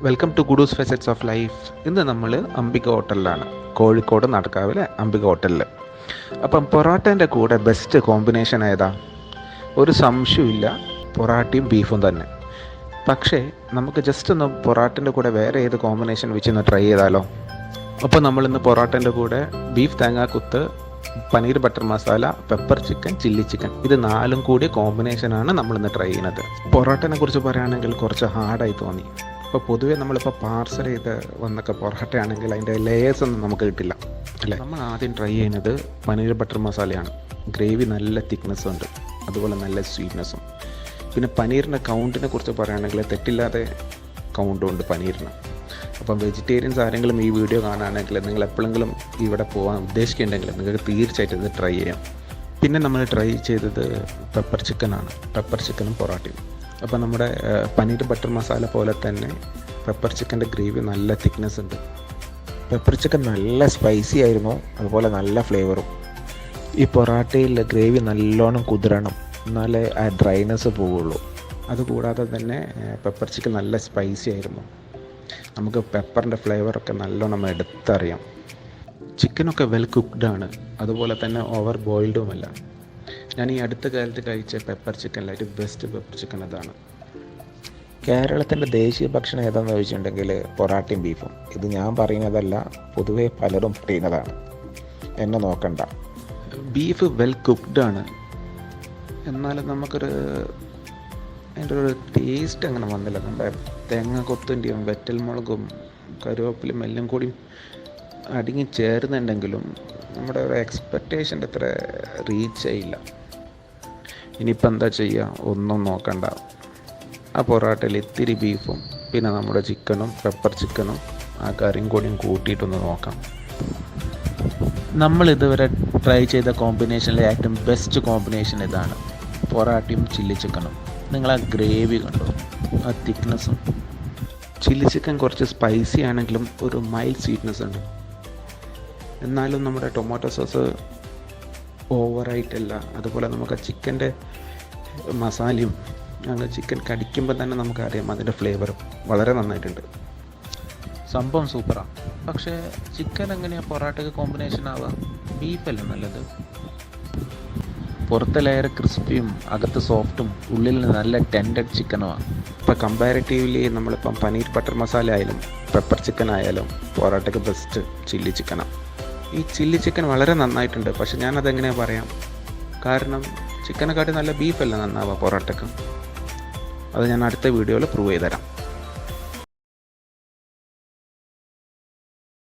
Welcome to Guddu's feasts of life. ഇന്ന് നമ്മൾ അംബിക ഹോട്ടലിലാണ്, കോഴിക്കോട് നടക്കാവിലെ അംബിക ഹോട്ടലിൽ. അപ്പം പൊറോട്ടേൻ്റെ കൂടെ ബെസ്റ്റ് കോമ്പിനേഷൻ ഏതാ? ഒരു സംശയമില്ല, പൊറാട്ടയും ബീഫും തന്നെ. പക്ഷേ നമുക്ക് ജസ്റ്റ് ഒന്ന് പൊറാട്ടേൻ്റെ കൂടെ വേറെ ഏത് കോമ്പിനേഷൻ വെച്ചൊന്ന് ട്രൈ ചെയ്താലോ? അപ്പോൾ നമ്മളിന്ന് പൊറോട്ടേൻ്റെ കൂടെ ബീഫ് തേങ്ങാക്കൊത്ത്, paneer butter masala, pepper chicken, chilli chicken, ഇത് നാലും കൂടിയ കോമ്പിനേഷനാണ് നമ്മളിന്ന് ട്രൈ ചെയ്യുന്നത്. പൊറോട്ടനെ കുറിച്ച് പറയുകയാണെങ്കിൽ കുറച്ച് ഹാർഡായി തോന്നി. ഇപ്പോൾ പൊതുവേ നമ്മളിപ്പോൾ പാർസൽ ചെയ്ത് വന്നൊക്കെ പൊറോട്ടയാണെങ്കിൽ അതിൻ്റെ ലേയേഴ്സ് ഒന്നും നമുക്ക് കിട്ടില്ല അല്ലേ. നമ്മൾ ആദ്യം ട്രൈ ചെയ്യുന്നത് പനീർ ബട്ടർ മസാലയാണ്. ഗ്രേവി നല്ല തിക്നെസ്സും ഉണ്ട്, അതുപോലെ നല്ല സ്വീറ്റ്നെസ്സും. പിന്നെ പനീറിൻ്റെ കൗണ്ടിനെ കുറിച്ച് പറയുകയാണെങ്കിൽ തെറ്റില്ലാതെ കൗണ്ടും ഉണ്ട് പനീറിന്. അപ്പം വെജിറ്റേറിയൻസ് ആരെങ്കിലും ഈ വീഡിയോ കാണുകയാണെങ്കിൽ നിങ്ങൾ എപ്പോഴെങ്കിലും ഇവിടെ പോകാൻ ഉദ്ദേശിക്കുന്നുണ്ടെങ്കിൽ നിങ്ങൾക്ക് തീർച്ചയായിട്ടും ഇത് ട്രൈ ചെയ്യാം. പിന്നെ നമ്മൾ ട്രൈ ചെയ്തത് പെപ്പർ ചിക്കനാണ്, പെപ്പർ ചിക്കനും പൊറോട്ടയും. അപ്പോൾ നമ്മുടെ പനീർ ബട്ടർ മസാല പോലെ തന്നെ പെപ്പർ ചിക്കൻ്റെ ഗ്രേവി നല്ല തിക്നെസ് ഉണ്ട്. പെപ്പർ ചിക്കൻ നല്ല സ്പൈസി ആയിരുന്നു, അതുപോലെ നല്ല ഫ്ലേവറും. ഈ പൊറോട്ടയിൽ ഗ്രേവി നല്ലോണം കുതിരണം, എന്നാലേ ആ ഡ്രൈനെസ് പോവുള്ളൂ. അതുകൂടാതെ തന്നെ പെപ്പർ ചിക്കൻ നല്ല സ്പൈസി ആയിരുന്നു. നമുക്ക് പെപ്പറിൻ്റെ ഫ്ലേവറൊക്കെ നല്ലോണം എടുത്തറിയാം. ചിക്കനൊക്കെ വെൽ കുക്ക്ഡാണ്, അതുപോലെ തന്നെ ഓവർ ബോയിൽഡുമല്ല. ഞാൻ ഈ അടുത്ത കാലത്ത് കഴിച്ച പെപ്പർ ചിക്കനിലായിട്ട് ബെസ്റ്റ് പെപ്പർ ചിക്കൻ ഇതാണ്. കേരളത്തിൻ്റെ ദേശീയ ഭക്ഷണം ഏതാണെന്ന് ചോദിച്ചിട്ടുണ്ടെങ്കിൽ പൊറാട്ടയും ബീഫും. ഇത് ഞാൻ പറയുന്നതല്ല, പൊതുവേ പലരും പറയുന്നതാണ്, എന്നെ നോക്കണ്ട. ബീഫ് വെൽ കുക്ക്ഡാണ്, എന്നാലും നമുക്കൊരു അതിൻ്റെ ഒരു ടേസ്റ്റ് അങ്ങനെ വന്നില്ല. നമ്മുടെ തേങ്ങാക്കൊത്തിൻ്റെയും വെറ്റൽമുളകും കരുവേപ്പിലും എല്ലാം കൂടി അടങ്ങി ചേർന്നുണ്ടെങ്കിലും നമ്മുടെ ഒരു എക്സ്പെക്റ്റേഷൻ്റെ അത്ര റീച്ച് ആയില്ല. ഇനിയിപ്പോൾ എന്താ ചെയ്യുക, ഒന്നും നോക്കണ്ട. ആ പൊറോട്ടയിൽ ഇത്തിരി ബീഫും പിന്നെ നമ്മുടെ ചിക്കനും പെപ്പർ ചിക്കനും ആ കറിയും കൂടിയും കൂട്ടിയിട്ടൊന്ന് നോക്കാം. നമ്മൾ ഇതുവരെ ട്രൈ ചെയ്ത കോമ്പിനേഷനിലെ ഏറ്റവും ബെസ്റ്റ് കോമ്പിനേഷൻ ഇതാണ്, പൊറോട്ടയും ചില്ലി ചിക്കനും. നിങ്ങൾ ആ ഗ്രേവി കണ്ടോ, ആ തിക്നെസ്സും. ചില്ലി ചിക്കൻ കുറച്ച് സ്പൈസി ആണെങ്കിലും ഒരു മൈൽഡ് സ്വീറ്റ്നെസ് ഉണ്ട്. എന്നാലും നമ്മുടെ ടൊമാറ്റോ സോസ് ഓവറായിട്ടല്ല. അതുപോലെ നമുക്ക് ചിക്കൻ്റെ മസാലയും ഞങ്ങൾ ചിക്കൻ കടിക്കുമ്പോൾ തന്നെ നമുക്കറിയാം അതിൻ്റെ ഫ്ലേവറും വളരെ നന്നായിട്ടുണ്ട്. സംഭവം സൂപ്പറാണ്. പക്ഷേ ചിക്കൻ എങ്ങനെയാണ് പൊറോട്ടയ്ക്ക് കോമ്പിനേഷൻ ആവുക? ബീഫല്ലേ നല്ലത്. പുറത്തെ ലെയർ ക്രിസ്പിയും അകത്ത് സോഫ്റ്റും ഉള്ളിൽ നല്ല ടെൻഡഡ് ചിക്കനുമാണ്. ഇപ്പോൾ കമ്പാരിറ്റീവ്ലി നമ്മളിപ്പം പനീർ ബട്ടർ മസാല ആയാലും പെപ്പർ ചിക്കൻ ആയാലും പൊറോട്ടയ്ക്ക് ബെസ്റ്റ് ചില്ലി ചിക്കനാണ്. ഈ ചില്ലി ചിക്കൻ വളരെ നന്നായിട്ടുണ്ട്. പക്ഷെ ഞാനതെങ്ങനെയാണ് പറയാം, കാരണം ചിക്കനെക്കാട്ടി നല്ല ബീഫല്ല നന്നാവുക പൊറോട്ടയ്ക്ക്. അത് ഞാൻ അടുത്ത വീഡിയോയിൽ പ്രൂവ് ചെയ്ത് തരാം.